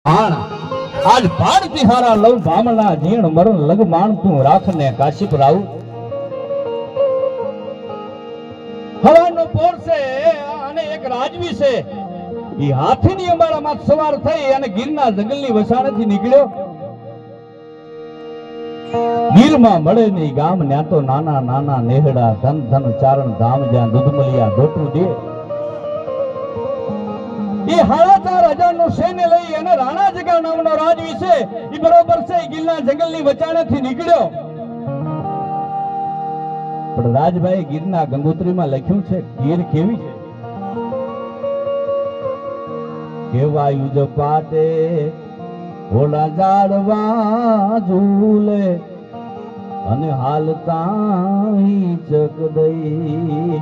આણ આજ પાડતી હારા લવ ભામણા જીણ મરણ લગ માણતું રાખને કાશીપ રાવ હવાનો પોર છે અને એક રાજવી છે ઈ હાથીની અંબાડામાં સવાર થઈ અને ગીરના જંગલની વસાણેથી નીકળ્યો. ગીરમાં મળે નહીં ગામ ન્યા તો નાના નાના નેહડા ધન ધન ચારણ ધામ જ્યાં દૂધમલિયા ડોટું દે. એ 4,500 નું સૈન્ય લઈ અને રાણા જગા નામનો રાજવી છે ઈ બરોબર છે ગીરના જંગલની વચાણેથી નીકળ્યો. પણ રાજભાઈ ગીરના ગંગોત્રીમાં લખ્યું છે ગીર કેવી છે કેવાયું જ પાટે ઓલા ઝાડવા ઝૂલે અને હાલતા ચક દઈ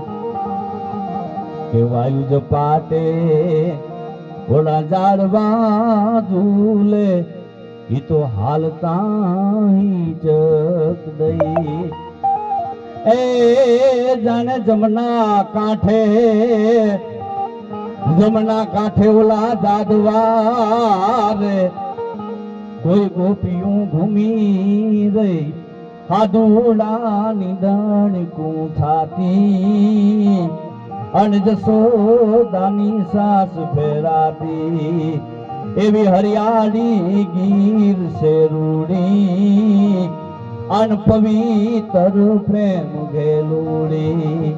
કેવાયું જ પાટે ઓલા ઝાડવા ઝૂલે ઈ તો હાલતા ચક દઈ. એ જાણે જમના કાંઠે ઓલા જાદવા રે કોઈ ગોપીયું ઘૂમી રહી હાદુડા નિદણકું થાતી અને જસોદાની સાસ ફેરાતી એવી હરિયાળી ગીર શેરુડી અન પવિત્ર પ્રેમ ગેલુડી.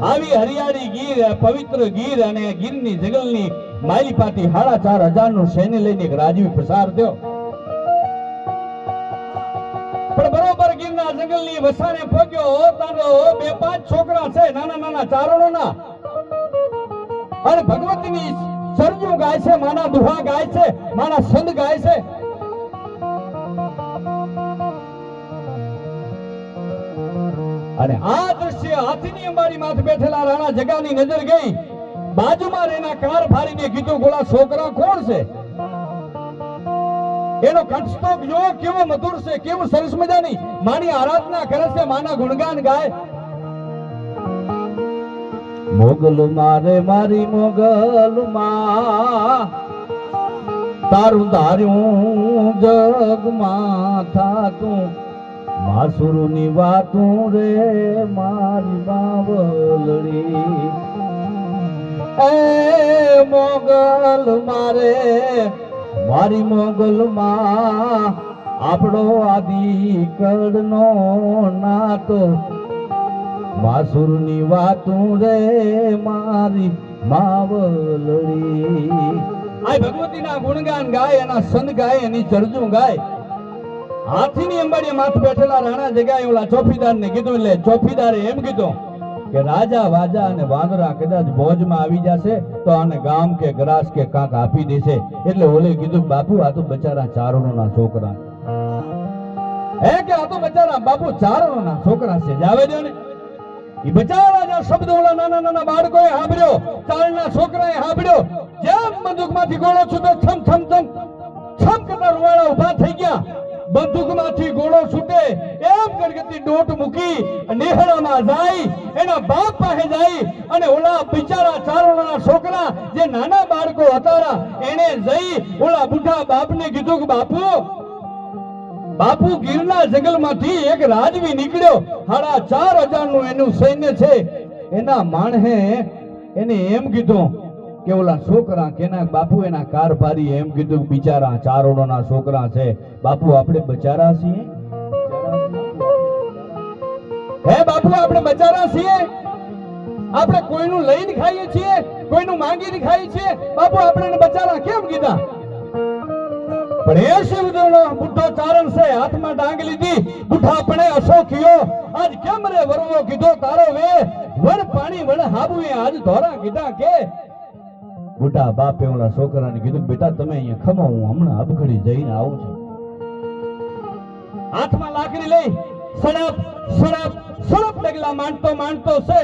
આવી હરિયાળી ગીર પવિત્ર ગીર અને ગીરની જંગલની માલી પાટી 4,500 નું સૈન્ય લઈને એક રાજવી પ્રસાર થયો. પણ બરોબર ગીરના જંગલની વસાણે પહોંચ્યો તારો 2-5 છોકરા છે નાના નાના ચારણોના અને ભગવતીની સરજુ ગાય છે, માના દુહા ગાય છે, માના સંત ગાય છે. અને આ દ્રશ્ય હાથીની અંબાડી માથે બેઠેલા રાણા જગાની નજર ગઈ. બાજુમાં એના કાર ફાડીને કીધું ગોળા છોકરા કોણ છે? એનો કંઠસ્તોક જો કેવો મધુર છે, કેવું સરસ મજાની માની આરાધના કરે છે, માના ગુણગાન ગાય. મોગલ મારે મારી મોગલ માં તારું ધાર્યું જગમાં થાતું માસુરની વાતું રે મારી બાવલડી. એ મોગલ મારે મારી મોગલ માં આપણો આદિકળનો નાતો માસુરની વાતું રે મારી માવલડી. આ ભગવતીના ગુણગાન ગાય, એના સંત ગાય, એની ચરજુ ગાય. હાથીની અંબાડી માથે બેઠેલા રાણા જગાએ ઓલા ચોફીદાર ને કીધું એટલે ચોફીદારે એમ કીધું કે રાજા વાજા અને વાંદરા કદાચ ભોજમાં આવી જશે તો આને ગામ કે ગ્રાસ કે કાંક આપી દેશે. એટલે ઓલે કીધું બાપુ આ તો બચારા ચારણોના છોકરા કે આ તો બચારા બાપુ ચારણોના છોકરા છે, જાવે દો ને. ઈ બચારા જે શબ્દ ઓલા નાના નાના બાળકોએ સાંભળ્યો, ચારણના છોકરાએ સાંભળ્યો. જેમ બંદૂકમાંથી ગોળો છૂટો છમ છમ છમ છમ કરતા રૂવાડા ઉભા થઈ ગયા. બંદૂકમાંથી ગોળો છૂટે એમ ગરગતી ડોટ મૂકી નેહડામાં જાય, એના બાપ પાસે જાય અને ઓલા બિચારા ચારણોના છોકરા જે નાના બાળકો હતા એને જઈ ઓલા બુઢા બાપને કીધું કે બાપુ ગીરના જંગલમાંથી એક રાજવી નીકળ્યો, 4,500 નું એનું સૈન્ય છે. એના માણસે એને એમ કીધું કે ઓલા છોકરા કેના બાપુ એના કારભારી એમ કીધું બિચારા ચારણોના છોકરા છે. બાપુ આપણે બચારા છીએ? હે બાપુ આપણે બચારા છીએ? આપણે કોઈનું લઈને ખાઈએ છીએ, કોઈનું માંગીને ખાઈએ છીએ? બાપુ આપણે બચારા કેમ કીધા? પણ એ શિવદેવનો બુઢો ચારણ છે, હાથમાં ડાંગ લીધી, બુઢાપણે અશોકિયો આજ કેમ રે વરવો કીધો તારો વે વર પાણી વણ હાબુએ આજ ધોરા કીધા કે. બુઢા બાપે ઓલા છોકરાને કીધું બેટા તમે અહીંયા ખમો, હું હમણાં અબખડી જઈને આવું છું. હાથમાં લાકડી લઈ સડપ સડપ સડપ ડગલા માંડતો છે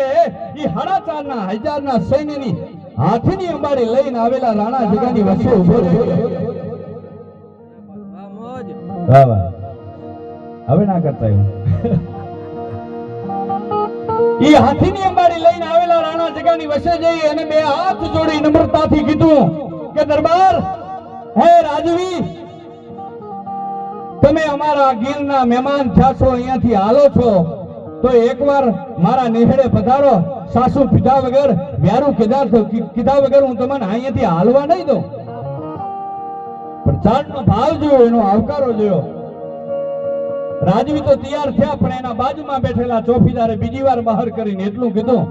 ઈ 4,500 ના સૈન્યની હાથીની અંબાડી લઈને આવેલા રાણા જગાની વચ્ચે ઉભો રહ્યો. વાહ વાહ, હવે ના કરતા એવું. ઈ હાથીની અંબાડી લઈને આવેલા રાણા જગાની વસે જઈ અને બે હાથ જોડી નમ્રતાથી કીધું કે દરબાર હે રાજવી, તમે અમારા ગીરના મહેમાન થયા છો, અહીંયાથી હાલો છો તો એકવાર મારા નેહડે પધારો. સાસુ પીધા વગર વ્યારું કીધા વગર હું તમને અહીંયાથી હાલવા નહીં દઉં. પણ ચારનો ભાવ જોયો, એનો આવકારો જોયો. રાજવી તો તૈયાર થયા, પણ એના બાજુમાં બેઠેલા ચોકીદારે બીજી વાર બહાર કરીને એટલું કીધું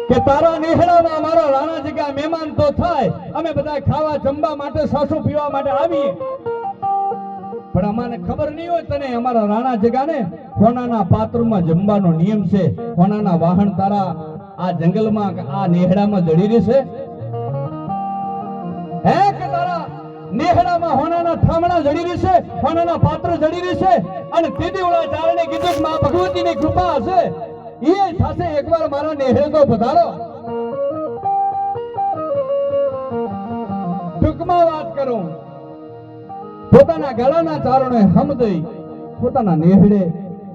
કે તારા નેહડામાં મારા રાણા જગ્યા મહેમાન તો થાય, અમે બધા ખાવા જમવા માટે સાસુ પીવા માટે આવીએ, પણ અમાને ખબર નહીં હોય તને અમારા રાણા જગાને હોનાના પાત્રમાં જમવાનો નિયમ છે. હોનાના વાહન તારા આ જંગલમાં આ નેહડામાં જડી રહેશે હે, કે તારા નેહડામાં હોનાના થામણા જડી રહેશે, હોનાના પાત્ર જડી રહેશે. અને તેથી ઓલા ચારણે કીધું કે માં ભગવતીની કૃપા હશે એ થશે, એકવાર મારા નેહડે તો પધારો. ટૂંકમાં વાત કરું, પોતાના ગળાના ચારણે હમ દઈ પોતાના નેહડે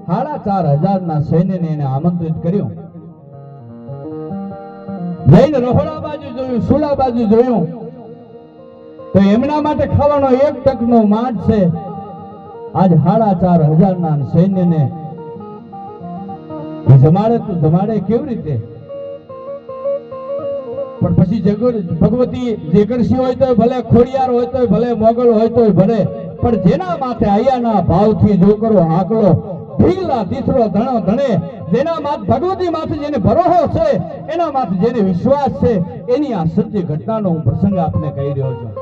4,500 સૈન્યને એને આમંત્રિત કર્યું. જઈને રોહડા બાજુ જોયું, સુલા બાજુ જોયું તો એમના માટે ખાવાનો એક ટકનો માંડ છે. આજ 4,500 સૈન્યને જમાડે તો જમાડે કેવી રીતે? પણ પછી ભગવતી જેકરસી હોય તો ભલે, ખોડિયાર હોય તો ભલે, મોગલ હોય તો ભલે, પણ જેના માથે આયાના ભાવથી જો કરો આકલો ઢીલા દીસરો ધણો ધણે, જેના માથે ભગવતી માથે જેને ભરોસો છે, એના માથે જેને વિશ્વાસ છે, એની આ સત્ય ઘટનાનો હું પ્રસંગ આપને કહી રહ્યો છું.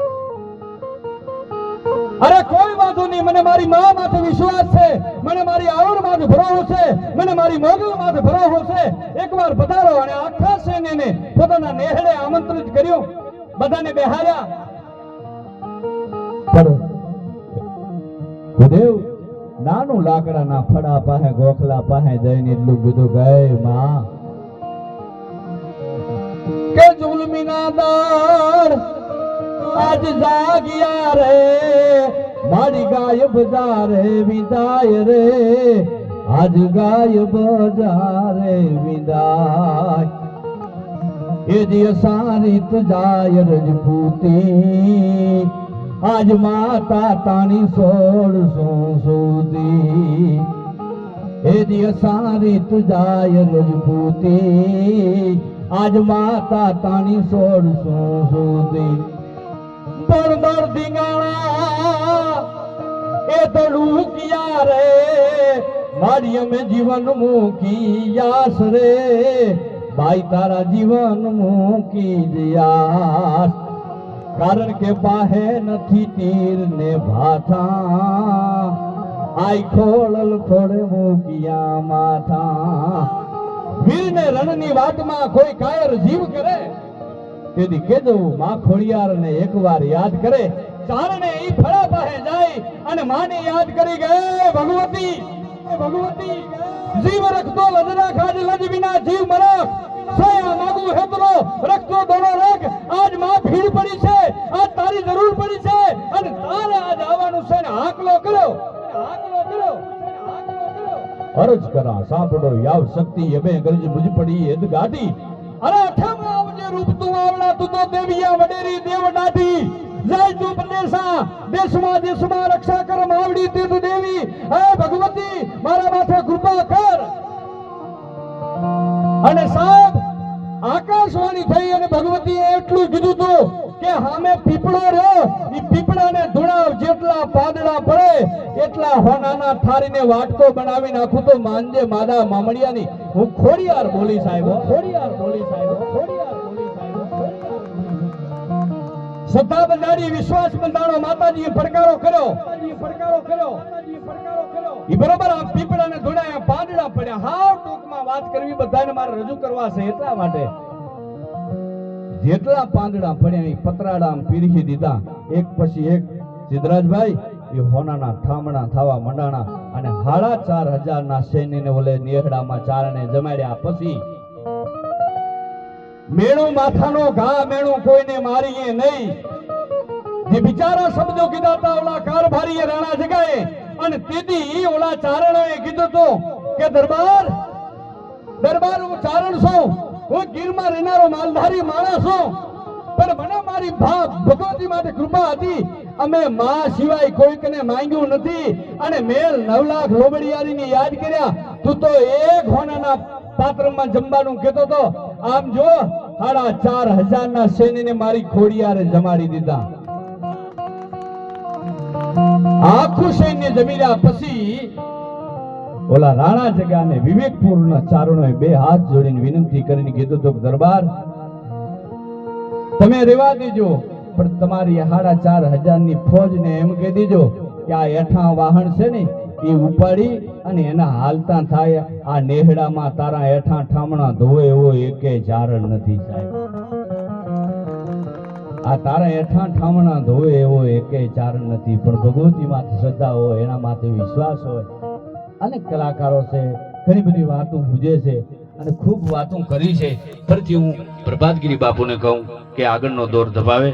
અરે કોઈ વાંધો નહીં, મને મારી મા માથે વિશ્વાસ છે, મને મારી આવડ માથે ભરોસો છે, મને મારી મોગલ માથે ભરોસો છે. એકવાર પધારો. અને આખા સૈન્યને પોતાના નેહડે આમંત્રિત કર્યું, બધાને બેહાર્યા. ગુરુદેવ નાનું લાકડાના ફડા પાસે ગોખલા પાસે જઈને એટલું કીધું, ગઈ માં કે જુલમીના દાર આજ જાગ્યા રે, મારી ગાય બજારે વિદાય રે, આજ ગાય બજારે વિદાય. એ દિય સારીત જાય રજપૂતી, આજ માતા તાણી 1600 સુધી. એ દિય સારીત જાય રજપૂતી, આજ માતા તાણી 1600 સુધી. બળબર ધીંગાણા એ તો ડૂક્યા રે, મારી અમે જીવન મૂકી યાસ રે, ભાઈ તારા જીવન મૂકી જયાસ. કારણ કે પાહે નથી તીર ને ભાઠા, આઈ ખોળલ ખોડે મૂક્યા માથા. વીરને રણની વાતમાં કોઈ કાયર જીવ કરે, તેથી કેજો માં ખોડિયાર ને એકવાર યાદ કરે. ચારણે ઈ ફળા પાસે જાય અને માને યાદ કરી ગયે, ભગવતી ભગવતી જીવ રખતો લજરા ખાજ લજ વિના જીવ મરક, સયા માગુ હેતરો રખતો દોડો રખ. આજ માં ભીડ પડી છે, આજ તારી જરૂર પડી છે, અને તારે આજ આવવાનું છે ને આકલો કર્યો, આકલો કર્યો, આકલો કર્યો. અરજ કરા સાંભળો યાવ શક્તિ એમે ગરજ મુજ પડી એદ ગાડી. અરે અઠમ આવજે રૂપ તું આવડા, તું તો દેવિયા વડેરી દેવ દાઢી. જય તું પ્રદેશા દેશમાં દેશમાં રક્ષા કર માવડી તીર્થ દેવી. હે ભગવતી મારા માથે કૃપા કર. અને સાહેબ આકાશવાણી થઈ અને ભગવતીએ એટલું કીધું તું કે હામે પીપળો રહ્યો, ઈ પીપળાને ધુણાવ, જેટલા પાંદડા પડે એટલા હોનાના થારીને વાટકો બનાવી નાખું તો માંજે માદા મામડિયાની. હું ખોડિયાર બોલી સાહેબ, ખોડિયાર બોલી સાહેબ, ખોડિયાર બોલી સાહેબ. શ્રદ્ધા બંધાણી, વિશ્વાસ બંધાણો, માતાજીએ પડકારો કર્યો, પડકારો કર્યો, પડકારો કર્યો. ઈ બરોબર આ પીપળાને ધુણાયા, પાંદડા પડ્યા. હાવ ટૂંકમાં વાત કરવી બધાને મારે રજૂ કરવા છે, એટલા માટે જેટલા પાંદડા પડ્યા એ પતરાડા પીરખી દીધા, એક પછી એક. સિદ્ધરાજભાઈ એ હોનાના ઠામણા થવા મંડાણા અને 4,500 સૈન્યને ઓલે નેહડામાં ચારણે જમાડ્યા. પછી મેણું માથાનો ઘા, મેણું કોઈને મારીએ નહીં. જે બિચારા શબ્દો કીધા હતા ઓલા કારભારીએ રાણા જગાએ, અને તેથી ઈ ઓલા ચારણોએ કીધું તો કે દરબાર દરબાર હું ચારણ છું, હું ગીરમાં રહેનારો માલધારી માણસ છું, પણ મને મારી ભગવતી માટે કૃપા હતી. અમે માં સિવાય કોઈકને માંગ્યું નથી અને મેલ 9 લાખ લોબડિયારીને યાદ કર્યા. તું તો એક હોનાના પાત્રમાં જમવાનું કહેતો તો. આમ જો 4,500 ના સૈન્યને મારી ખોડિયારે જમાડી દીધા. આખું સૈન્ય જમીરા પછી ઓલા રાણા જગાને વિવેકપુરના ચારણોએ 2 હાથ જોડીને વિનંતી કરીને કીધું તો દરબાર તમે રેવા દેજો, પણ તમારી 4,500 ની ફોજને એમ કહી દીજો કે આ એઠા વાહન છે ને એ ઉપાડી અને એના હાલતા થાય. આ નેહડામાં તારા એઠા ઠામણા ધોવે એવો એકે ચારણ નથી સાહેબ. આ તારા એઠા ઠામણા ધોવે એવો એકે ચારણ નથી. પણ ભગવતી માથે શ્રદ્ધા હોય, એના માથે વિશ્વાસ હોય. અનેક કલાકારો છે, ઘણી બધી વાતો પૂજે છે અને ખૂબ વાતો કરી છે. ફરીથી હું પ્રભાતગીરી બાપુને કહું કે આગળનો દોર દબાવે.